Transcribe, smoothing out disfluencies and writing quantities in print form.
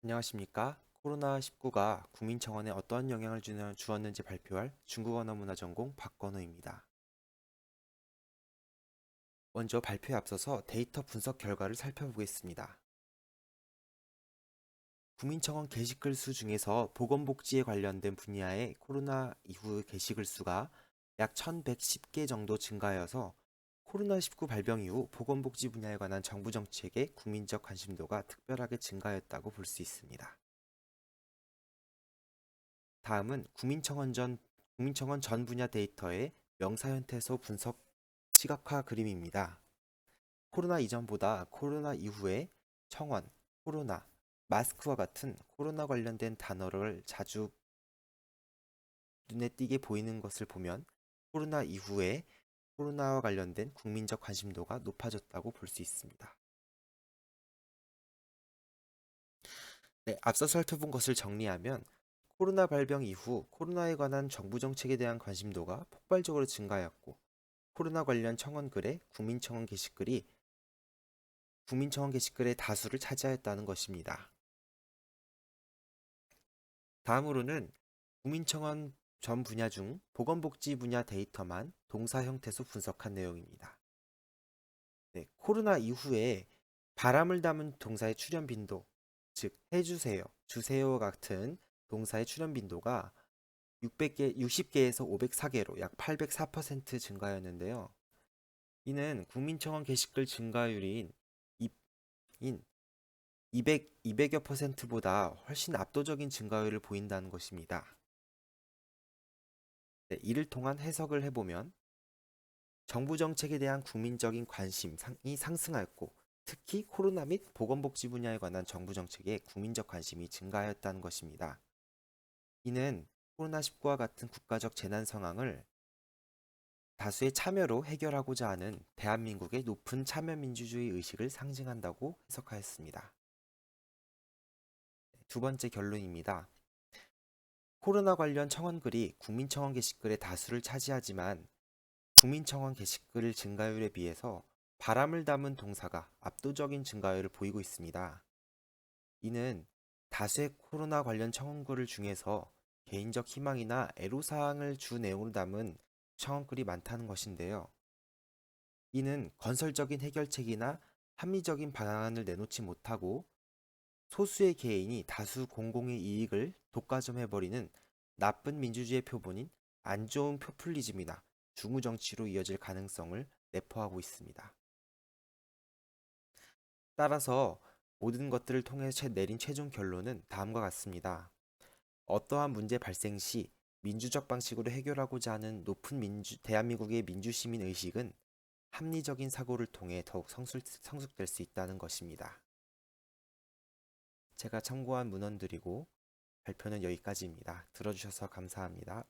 안녕하십니까? 코로나19가 국민청원에 어떠한 영향을 주었는지 발표할 중국 언어 문화 전공 박건우입니다. 먼저 발표에 앞서서 데이터 분석 결과를 살펴보겠습니다. 국민청원 게시글 수 중에서 보건복지에 관련된 분야의 코로나 이후 게시글 수가 약 1110개 정도 증가하여서 코로나19 발병 이후 보건복지 분야에 관한 정부 정책의 국민적 관심도가 특별하게 증가하였다고 볼 수 있습니다. 다음은 국민청원 전 분야 데이터의 명사현태소 분석 시각화 그림입니다. 코로나 이전보다 코로나 이후에 청원, 코로나, 마스크와 같은 코로나 관련된 단어를 자주 눈에 띄게 보이는 것을 보면 코로나 이후에 코로나와 관련된 국민적 관심도가 높아졌다고 볼 수 있습니다. 네, 앞서 살펴본 것을 정리하면 코로나 발병 이후 코로나에 관한 정부 정책에 대한 관심도가 폭발적으로 증가하였고 코로나 관련 청원글에 국민청원 게시글의 다수를 차지하였다는 것입니다. 다음으로는 국민청원 전 분야 중 보건복지 분야 데이터만 동사 형태로 분석한 내용입니다. 네, 코로나 이후에 바람을 담은 동사의 출현 빈도, 즉 해주세요, 주세요 같은 동사의 출현 빈도가 60개에서 504개로 약 804% 증가하였는데요. 이는 국민청원 게시글 증가율인 200여 퍼센트보다 훨씬 압도적인 증가율을 보인다는 것입니다. 네, 이를 통한 해석을 해보면 정부 정책에 대한 국민적인 관심이 상승하였고 특히 코로나 및 보건복지 분야에 관한 정부 정책에 국민적 관심이 증가하였다는 것입니다. 이는 코로나19와 같은 국가적 재난 상황을 다수의 참여로 해결하고자 하는 대한민국의 높은 참여민주주의 의식을 상징한다고 해석하였습니다. 두 번째 결론입니다. 코로나 관련 청원글이 국민청원 게시글의 다수를 차지하지만 국민청원 게시글 증가율에 비해서 바람을 담은 동사가 압도적인 증가율을 보이고 있습니다. 이는 다수의 코로나 관련 청원글 중에서 개인적 희망이나 애로사항을 주 내용으로 담은 청원글이 많다는 것인데요. 이는 건설적인 해결책이나 합리적인 방안을 내놓지 못하고 소수의 개인이 다수 공공의 이익을 독과점해버리는 나쁜 민주주의 표본인 안 좋은 포퓰리즘이나 중우 정치로 이어질 가능성을 내포하고 있습니다. 따라서 모든 것들을 통해 내린 최종 결론은 다음과 같습니다. 어떠한 문제 발생 시 민주적 방식으로 해결하고자 하는 높은 대한민국의 민주시민 의식은 합리적인 사고를 통해 더욱 성숙될 수 있다는 것입니다. 제가 참고한 문헌들이고 발표는 여기까지입니다. 들어주셔서 감사합니다.